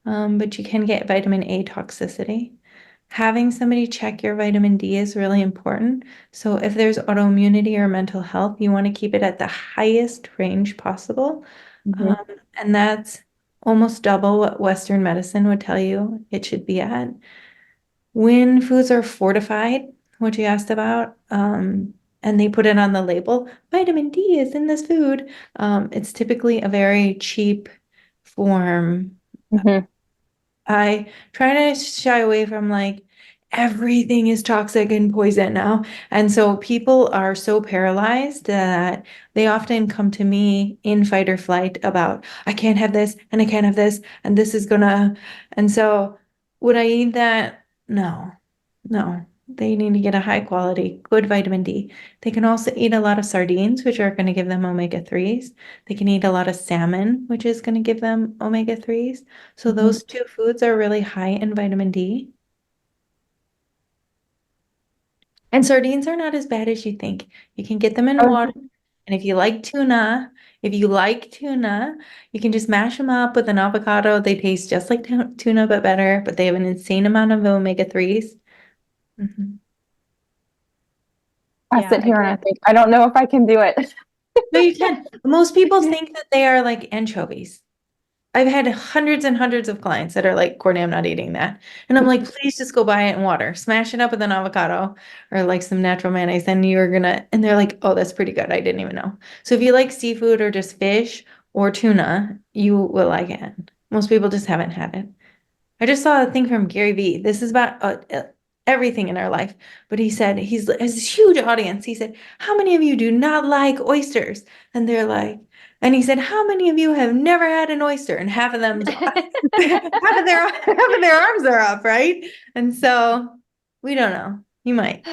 But you can get vitamin A toxicity. Having somebody check your vitamin D is really important. So if there's autoimmunity or mental health, you want to keep it at the highest range possible. And that's almost double what Western medicine would tell you it should be at. When foods are fortified, what you asked about, and they put it on the label, vitamin D is in this food, it's typically a very cheap form. I try to shy away from like everything is toxic and poison now. And so people are so paralyzed that they often come to me in fight or flight about, I can't have this and I can't have this and this is gonna. And so would I eat that? No. They need to get a high quality, good vitamin D. They can also eat a lot of sardines, which are going to give them omega-3s. They can eat a lot of salmon, which is going to give them omega-3s. So those two foods are really high in vitamin D. And sardines are not as bad as you think. You can get them in water. And if you like tuna, If you like tuna, you can just mash them up with an avocado. They taste just like tuna, but better, but they have an insane amount of omega-3s. Mhm. I Yeah, sit here and I again. think, I don't know if I can do it. No, you can. Most people think that they are like anchovies. I've had hundreds and hundreds of clients that are like, Courtney, I'm not eating that. And I'm like, please just go buy it in water, smash it up with an avocado or like some natural mayonnaise, and you're gonna, and they're like, oh, that's pretty good. I didn't even know. So if you like seafood or just fish or tuna, you will like it. Most people just haven't had it. I just saw a thing from Gary Vee. This is about everything in our life. But he said, he's has this huge audience. He said, how many of you do not like oysters? And they're like, and he said, how many of you have never had an oyster? And half of them, half of their arms are up, right? And so we don't know. You might.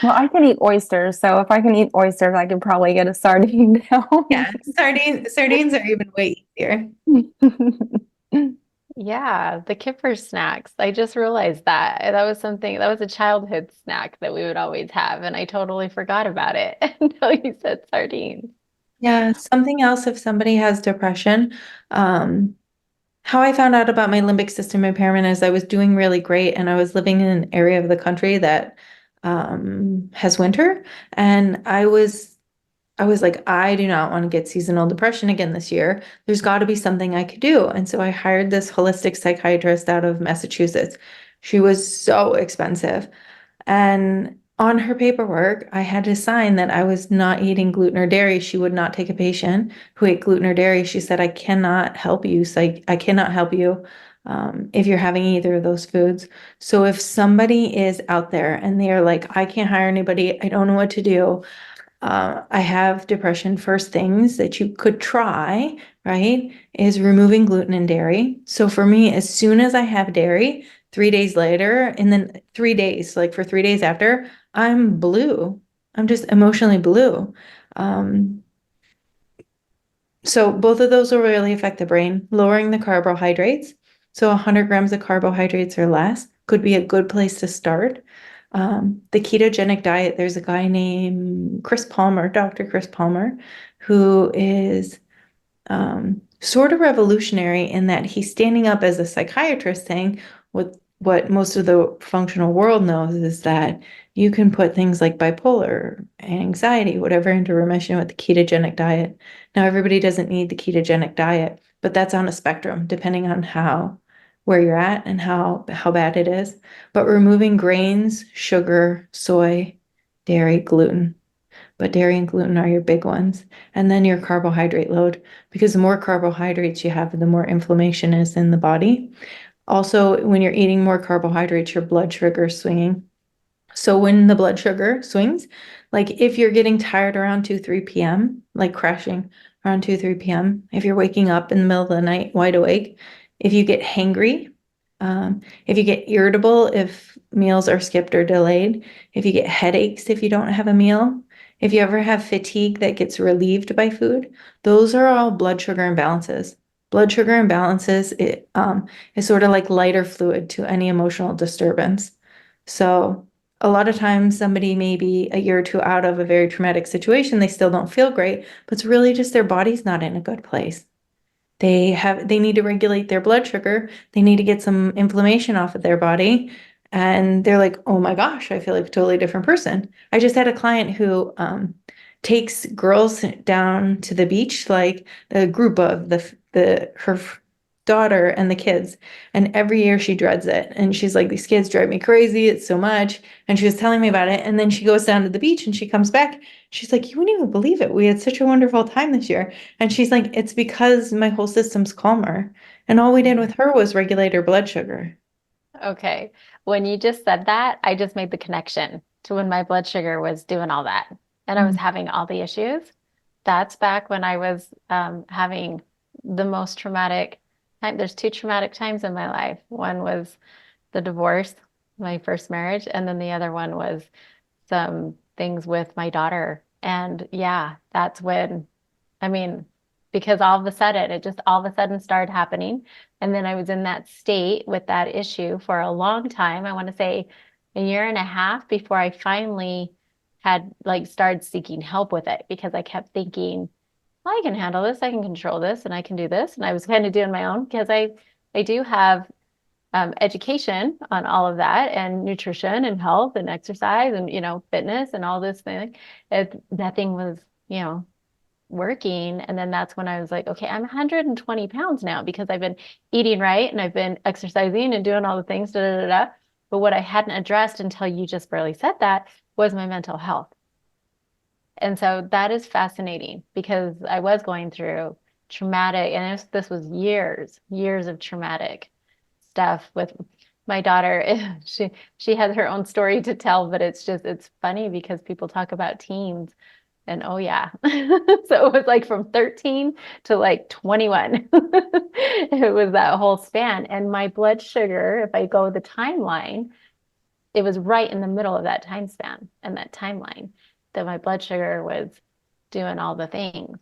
Well, I can eat oysters, so if I can eat oysters, I could probably get a sardine down. Yeah, sardines are even way easier. Yeah, the kipper snacks. I just realized that. That was something, that was a childhood snack that we would always have, and I totally forgot about it until you said sardines. Yeah, something else if somebody has depression. How I found out about my limbic system impairment is I was doing really great and I was living in an area of the country that has winter. And I was like, I do not want to get seasonal depression again this year. There's got to be something I could do. And so I hired this holistic psychiatrist out of Massachusetts. She was so expensive. And on her paperwork, I had to sign that I was not eating gluten or dairy. She would not take a patient who ate gluten or dairy. She said, I cannot help you. I cannot help you if you're having either of those foods. So if somebody is out there and they are like, I can't hire anybody, I don't know what to do. I have depression. First things that you could try, right, is removing gluten and dairy. So for me, as soon as I have dairy, 3 days later, and then 3 days, like for 3 days after, I'm blue. I'm just emotionally blue. Um, so both of those will really affect the brain. Lowering the carbohydrates. So 100 grams of carbohydrates or less could be a good place to start. The ketogenic diet, there's a guy named Chris Palmer, Dr. Chris Palmer, who is sort of revolutionary in that he's standing up as a psychiatrist saying what most of the functional world knows is that you can put things like bipolar, anxiety, whatever into remission with the ketogenic diet. Now, everybody doesn't need the ketogenic diet, but that's on a spectrum depending on where you're at and how bad it is. But removing grains, sugar, soy, dairy, gluten. But dairy and gluten are your big ones. And then your carbohydrate load, because the more carbohydrates you have, the more inflammation is in the body. Also, when you're eating more carbohydrates, your blood sugar is swinging. So when the blood sugar swings, like if you're getting tired around 2, 3 p.m., like crashing around 2, 3 p.m., if you're waking up in the middle of the night wide awake, if you get hangry, if you get irritable, if meals are skipped or delayed, if you get headaches, if you don't have a meal, if you ever have fatigue that gets relieved by food, those are all blood sugar imbalances. Blood sugar imbalances, is sort of like lighter fluid to any emotional disturbance. So a lot of times somebody may be a year or two out of a very traumatic situation, they still don't feel great, but it's really just their body's not in a good place. They need to regulate their blood sugar. They need to get some inflammation off of their body. And they're like, oh my gosh, I feel like a totally different person. I just had a client who takes girls down to the beach, like a group of her daughter and the kids. And every year she dreads it. And she's like, these kids drive me crazy. It's so much. And she was telling me about it. And then she goes down to the beach and she comes back. She's like, you wouldn't even believe it. We had such a wonderful time this year. And she's like, it's because my whole system's calmer. And all we did with her was regulate her blood sugar. Okay. When you just said that, I just made the connection to when my blood sugar was doing all that and I was having all the issues. That's back when I was having the most traumatic time. There's two traumatic times in my life. One was the divorce, my first marriage, and then the other one was some things with my daughter. And yeah, that's when, I mean, because all of a sudden, it just all of a sudden started happening. And then I was in that state with that issue for a long time. I want to say a year and a half before I finally had like started seeking help with it because I kept thinking, well, I can handle this, I can control this, and I can do this. And I was kind of doing my own because I do have education on all of that and nutrition and health and exercise and, fitness and all this thing. Nothing was, working. And then that's when I was like, okay, I'm 120 pounds now because I've been eating right and I've been exercising and doing all the things, da, da, da, da. But what I hadn't addressed until you just barely said that was my mental health. And so that is fascinating because I was going through traumatic, and this was years of traumatic stuff with my daughter. She has her own story to tell, but it's funny because people talk about teens and oh yeah. So it was like from 13 to like 21. It was that whole span. And my blood sugar, if I go the timeline, it was right in the middle of that time span and that timeline that my blood sugar was doing all the things.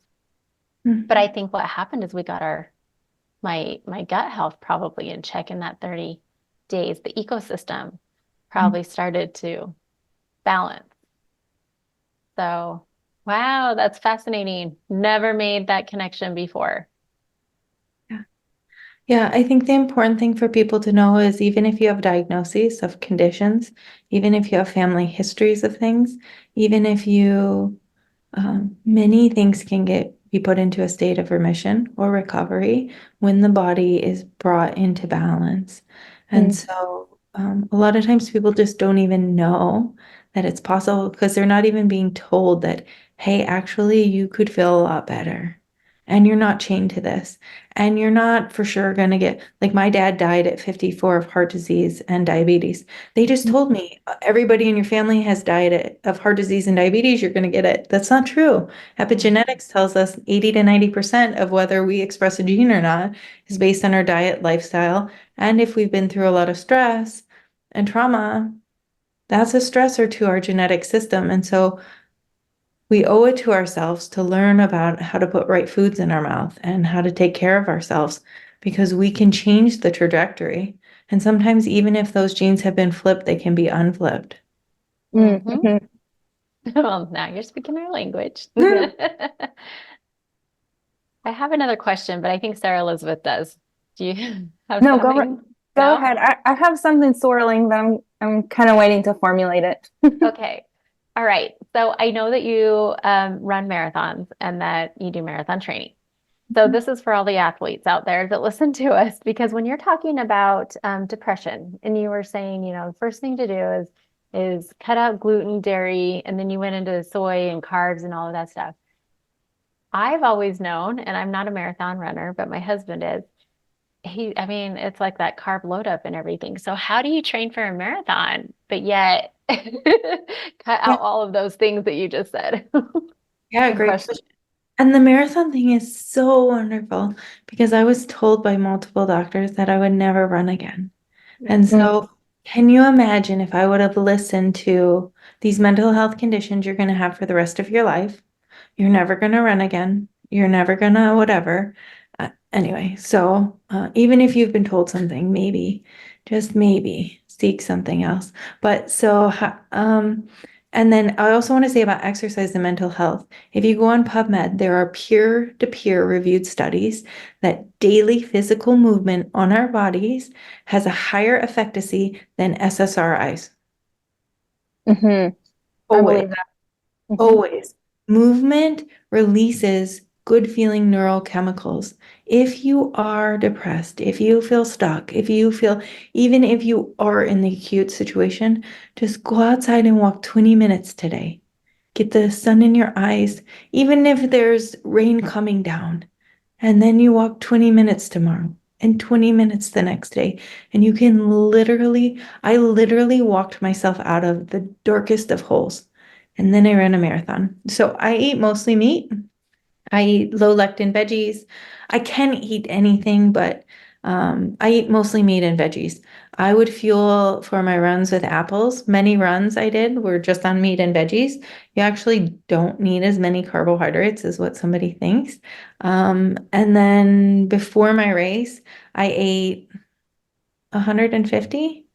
Mm-hmm. But I think what happened is we got my gut health probably in check in that 30 days. The ecosystem probably started to balance. So, wow, that's fascinating. Never made that connection before. Yeah, I think the important thing for people to know is even if you have diagnoses of conditions, even if you have family histories of things, even if you, many things can be put into a state of remission or recovery when the body is brought into balance. And so a lot of times people just don't even know that it's possible because they're not even being told that, hey, actually, you could feel a lot better. And you're not chained to this. And you're not for sure going to get, like my dad died at 54 of heart disease and diabetes. They just told me everybody in your family has died of heart disease and diabetes, you're going to get it. That's not true. Epigenetics tells us 80 to 90% of whether we express a gene or not is based on our diet, lifestyle. And if we've been through a lot of stress and trauma, that's a stressor to our genetic system. And so we owe it to ourselves to learn about how to put right foods in our mouth and how to take care of ourselves because we can change the trajectory. And sometimes even if those genes have been flipped, they can be unflipped. Mm-hmm. Well, now you're speaking our language. I have another question, but I think Sara Elizabeth does. Do you have No, something? go ahead. I have something swirling, but I'm kind of waiting to formulate it. Okay. All right. So I know that you run marathons and that you do marathon training. So this is for all the athletes out there that listen to us, because when you're talking about depression and you were saying, the first thing to do is cut out gluten, dairy, and then you went into soy and carbs and all of that stuff. I've always known, and I'm not a marathon runner, but my husband is. It's like that carb load up and everything. So how do you train for a marathon, but yet cut out all of those things that you just said? Yeah, great question. And the marathon thing is so wonderful because I was told by multiple doctors that I would never run again. And so can you imagine if I would have listened to these mental health conditions you're going to have for the rest of your life? You're never going to run again. You're never going to whatever. Anyway, so even if you've been told something, maybe, just maybe, seek something else. But so, and then I also want to say about exercise and mental health. If you go on PubMed, there are peer-to-peer reviewed studies that daily physical movement on our bodies has a higher efficacy than SSRIs. Mm-hmm. Always. Mm-hmm. Always. Movement releases good feeling neurochemicals. If you are depressed, if you feel stuck, even if you are in the acute situation, just go outside and walk 20 minutes today. Get the sun in your eyes, even if there's rain coming down. And then you walk 20 minutes tomorrow and 20 minutes the next day. And you can I literally walked myself out of the darkest of holes. And then I ran a marathon. So I eat mostly meat. I eat low lectin veggies. I can eat anything, but I eat mostly meat and veggies. I would fuel for my runs with apples. Many runs I did were just on meat and veggies. You actually don't need as many carbohydrates as what somebody thinks. And then before my race, I ate 150,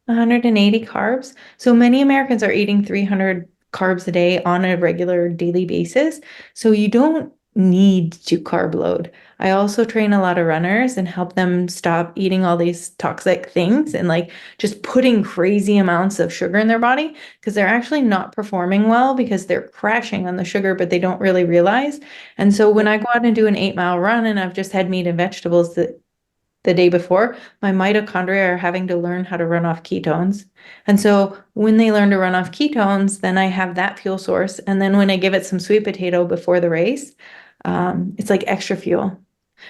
180 carbs. So many Americans are eating 300 carbs a day on a regular daily basis. So you don't need to carb load. I also train a lot of runners and help them stop eating all these toxic things and like just putting crazy amounts of sugar in their body because they're actually not performing well because they're crashing on the sugar, but they don't really realize. And so when I go out and do an 8-mile run and I've just had meat and vegetables the day before, my mitochondria are having to learn how to run off ketones. And so when they learn to run off ketones, then I have that fuel source. And then when I give it some sweet potato before the race, it's like extra fuel.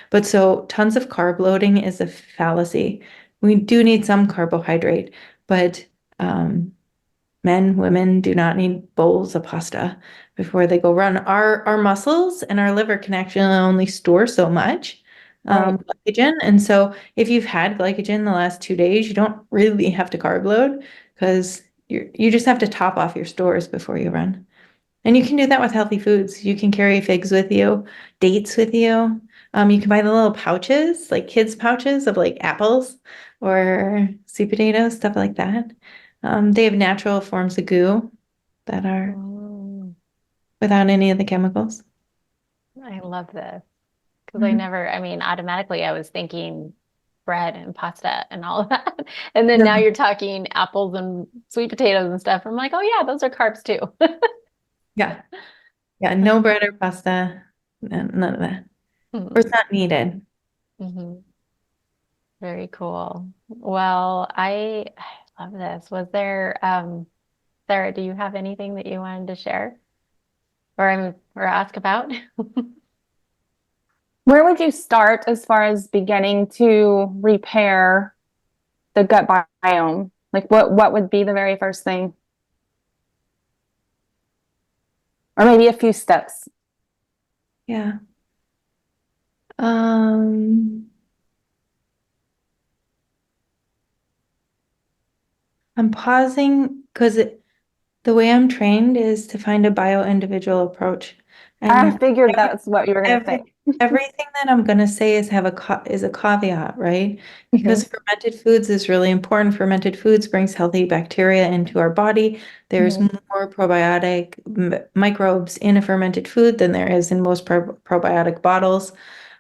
But so tons of carb loading is a fallacy. We do need some carbohydrate, but men, women do not need bowls of pasta before they go run. Our muscles and our liver can actually only store so much glycogen. And so if you've had glycogen the last 2 days, you don't really have to carb load because you just have to top off your stores before you run. And you can do that with healthy foods. You can carry figs with you, dates with you. You can buy the little pouches, like kids' pouches of like apples or sweet potatoes, stuff like that. They have natural forms of goo that are without any of the chemicals. I love this because I mean, automatically I was thinking bread and pasta and all of that. And then now you're talking apples and sweet potatoes and stuff. I'm like, oh yeah, those are carbs too. Yeah. Yeah. No bread or pasta. None of that. Or it's not needed. Mhm. Very cool. Well, I love this. Was there, Sarah, do you have anything that you wanted to share or ask about? Where would you start as far as beginning to repair the gut biome? Like what would be the very first thing? Or maybe a few steps. Yeah. I'm pausing because the way I'm trained is to find a bio-individual approach. I And figured that's what you were going to say. everything that I'm going to say is is a caveat, right? Because fermented foods is really important. Fermented foods brings healthy bacteria into our body. There's more probiotic microbes in a fermented food than there is in most probiotic bottles.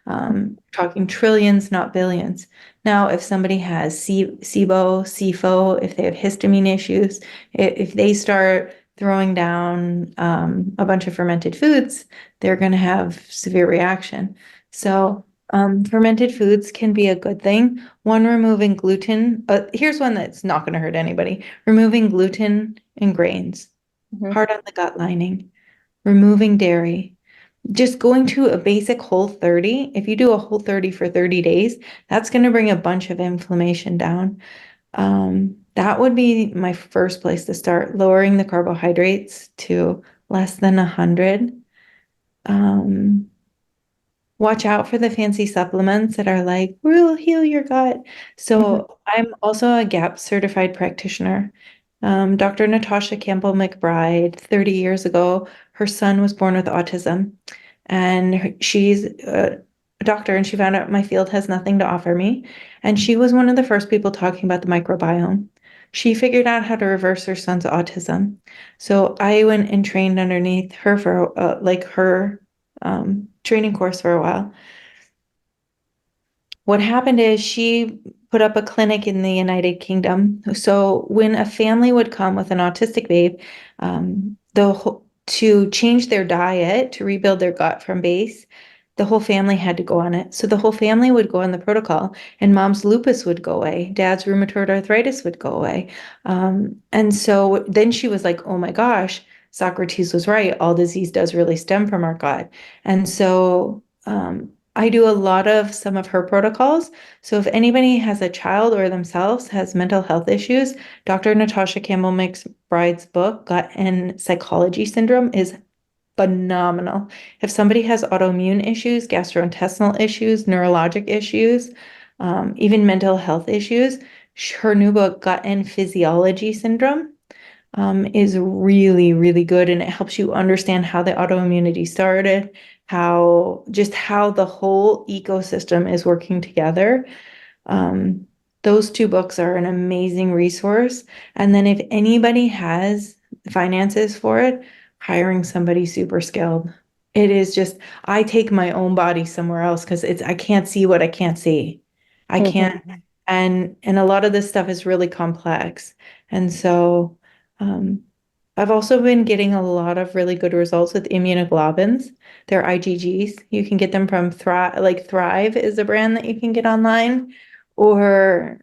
Talking trillions, not billions. Now, if somebody has SIBO, SIFO, if they have histamine issues, if they start throwing down a bunch of fermented foods, they're going to have severe reaction. So fermented foods can be a good thing. One, removing gluten. Here's one that's not going to hurt anybody. Removing gluten and grains. Hard on the gut lining. Removing dairy. Just going to a basic Whole30. If you do a Whole30 for 30 days, that's going to bring a bunch of inflammation down. That would be my first place to start, lowering the carbohydrates to less than 100. Watch out for the fancy supplements that are like, we'll heal your gut. So I'm also a GAP certified practitioner. Dr. Natasha McBride, 30 years ago, her son was born with autism. And she's a doctor, and she found out my field has nothing to offer me. And she was one of the first people talking about the microbiome. She figured out how to reverse her son's autism. So I went and trained underneath her for her training course for a while. What happened is she put up a clinic in the United Kingdom. So when a family would come with an autistic babe, to change their diet, to rebuild their gut from base, the whole family had to go on it. So the whole family would go on the protocol, and mom's lupus would go away. Dad's rheumatoid arthritis would go away. And so then she was like, oh my gosh, Socrates was right. All disease does really stem from our gut. And so I do a lot of some of her protocols. So if anybody has a child or themselves has mental health issues, Dr. Natasha McBride's book, Gut and Psychology Syndrome, is phenomenal. If somebody has autoimmune issues, gastrointestinal issues, neurologic issues, even mental health issues, her new book, Gut and Physiology Syndrome, is really, really good. And it helps you understand how the autoimmunity started, how the whole ecosystem is working together. Those two books are an amazing resource. And then if anybody has finances for it, hiring somebody super skilled. It is just, I take my own body somewhere else because I can't see what I can't see. I can't, and a lot of this stuff is really complex. And so, I've also been getting a lot of really good results with immunoglobulins. They're IgGs. You can get them from Thrive, like Thrive is a brand that you can get online, or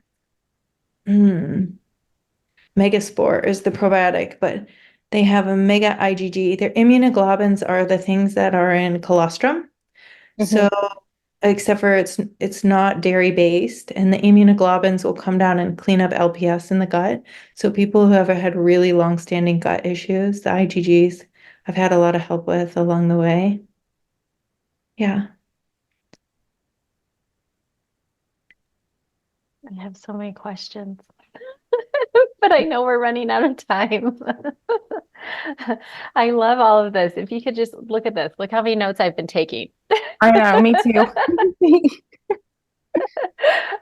Megaspore is the probiotic, but they have a mega IgG. Their immunoglobulins are the things that are in colostrum. So, except for it's not dairy based, and the immunoglobulins will come down and clean up LPS in the gut. So people who have had really long-standing gut issues, the IgGs, I've had a lot of help with along the way. Yeah. I have so many questions, but I know we're running out of time. I love all of this. If you could just look at this, look how many notes I've been taking. I know, me too.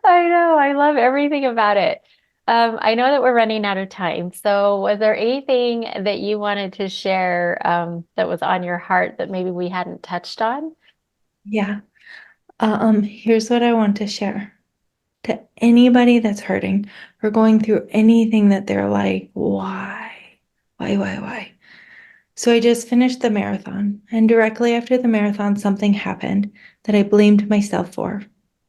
I know, I love everything about it. I know that we're running out of time. So, was there anything that you wanted to share that was on your heart that maybe we hadn't touched on? Yeah. Here's what I want to share to anybody that's hurting or going through anything that they're like, why? Why? So I just finished the marathon, and directly after the marathon, something happened that I blamed myself for.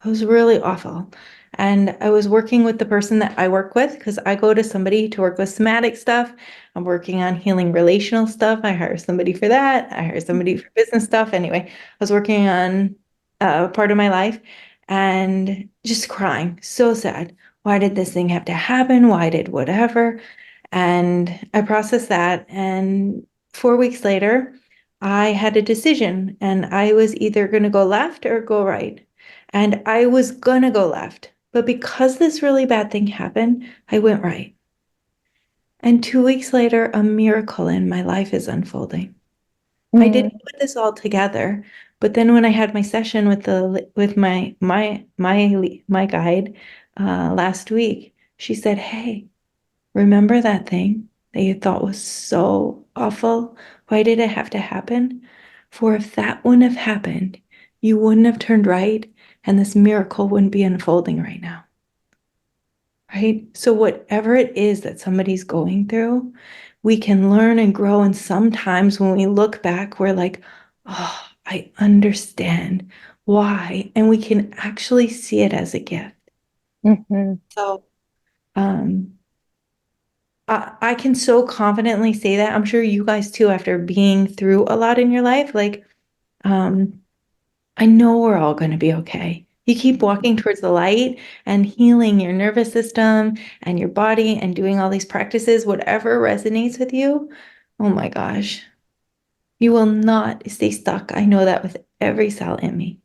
It was really awful. And I was working with the person that I work with because I go to somebody to work with somatic stuff. I'm working on healing relational stuff. I hire somebody for that. I hire somebody for business stuff. Anyway, I was working on part of my life and just crying. So sad. Why did this thing have to happen? Why did whatever? And I processed that. And 4 weeks later, I had a decision, and I was either going to go left or go right. And I was going to go left. But because this really bad thing happened, I went right. And 2 weeks later, a miracle in my life is unfolding. I didn't put this all together, but then when I had my session with my guide last week, she said, "Hey, remember that thing that you thought was so awful? Why did it have to happen? For if that wouldn't have happened, you wouldn't have turned right, and this miracle wouldn't be unfolding right now." Right? So whatever it is that somebody's going through, we can learn and grow. And sometimes when we look back, we're like, oh, I understand why. And we can actually see it as a gift. So I can so confidently say that. I'm sure you guys too, after being through a lot in your life, like, I know we're all going to be okay. You keep walking towards the light and healing your nervous system and your body and doing all these practices, whatever resonates with you. Oh my gosh, you will not stay stuck. I know that with every cell in me.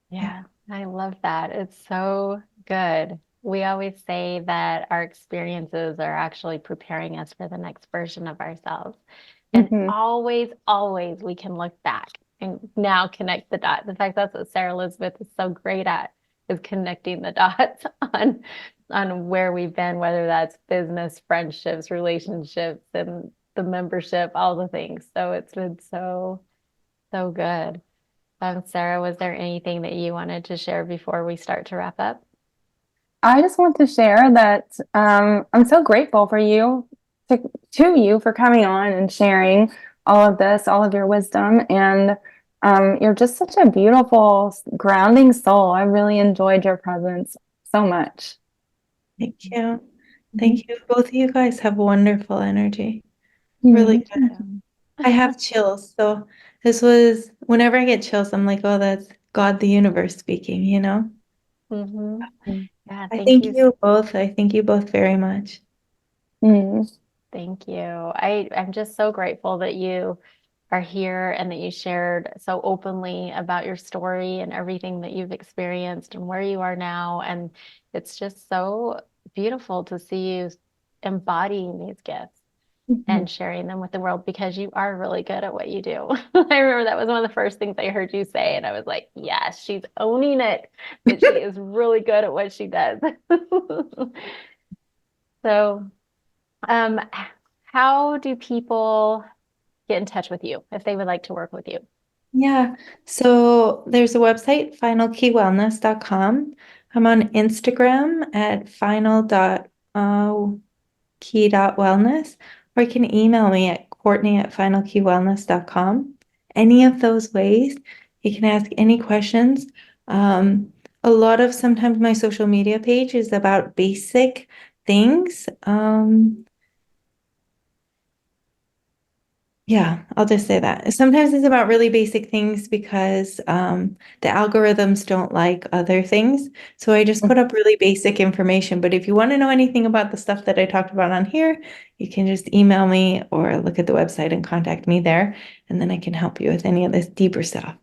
Yeah, I love that. It's so good. We always say that our experiences are actually preparing us for the next version of ourselves. And always, always we can look back and now connect the dots. In fact, that's what Sara Elizabeth is so great at, is connecting the dots on where we've been, whether that's business, friendships, relationships, and the membership, all the things. So it's been so, so good. Sara, was there anything that you wanted to share before we start to wrap up? I just want to share that I'm so grateful for you, to you for coming on and sharing all of this, all of your wisdom. And you're just such a beautiful, grounding soul. I really enjoyed your presence so much. Thank you. Thank you. Both of you guys have wonderful energy. Really good. I have chills. So this was, whenever I get chills, I'm like, oh, that's God, the universe speaking, you know? Yeah, I thank thank you. you both. I thank you both very much. Thank you. I'm just so grateful that you are here and that you shared so openly about your story and everything that you've experienced and where you are now. And it's just so beautiful to see you embodying these gifts and sharing them with the world, because you are really good at what you do. I remember that was one of the first things I heard you say, and I was like, yes, she's owning it, that she is really good at what she does. So Um, how do people get in touch with you if they would like to work with you? Yeah. So there's a website, finalkeywellness.com. I'm on Instagram at final.key.wellness, or you can email me at Courtney@finalkeywellness.com. Any of those ways, you can ask any questions. A lot of sometimes my social media page is about basic things. Yeah, I'll just say that. Sometimes it's about really basic things because the algorithms don't like other things. So I just put up really basic information. But if you want to know anything about the stuff that I talked about on here, you can just email me or look at the website and contact me there. And then I can help you with any of this deeper stuff.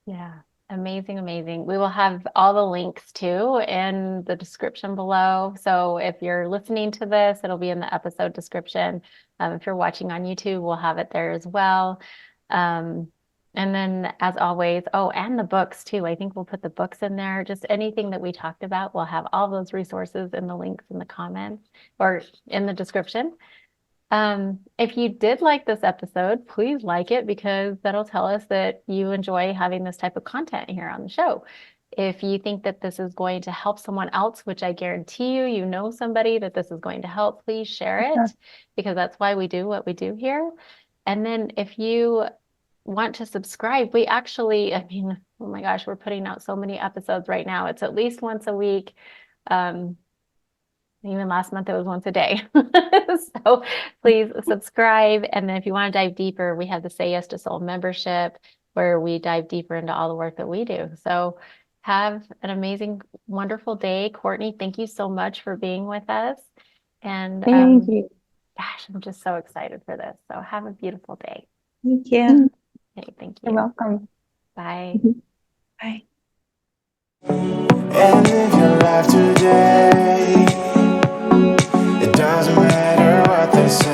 Yeah, amazing, amazing. We will have all the links too in the description below. So if you're listening to this, it'll be in the episode description. If you're watching on YouTube, we'll have it there as well. And then as always, oh, and the books too. I think we'll put the books in there. Just anything that we talked about, we'll have all those resources in the links in the comments or in the description. If you did like this episode, please like it because that'll tell us that you enjoy having this type of content here on the show. If you think that this is going to help someone else, which I guarantee you, you know somebody that this is going to help, please share it because that's why we do what we do here. And then if you want to subscribe, we actually, I mean, oh my gosh, we're putting out so many episodes right now. It's at least once a week. Even last month it was once a day. So please subscribe. And then if you want to dive deeper, we have the Say Yes to Soul membership where we dive deeper into all the work that we do. So have an amazing, wonderful day. Courtney, thank you so much for being with us. And Thank you. gosh, I'm just so excited for this. So have a beautiful day. Thank you. Okay, thank You're you. welcome. Bye. Bye. And live your life today. It doesn't matter what they say.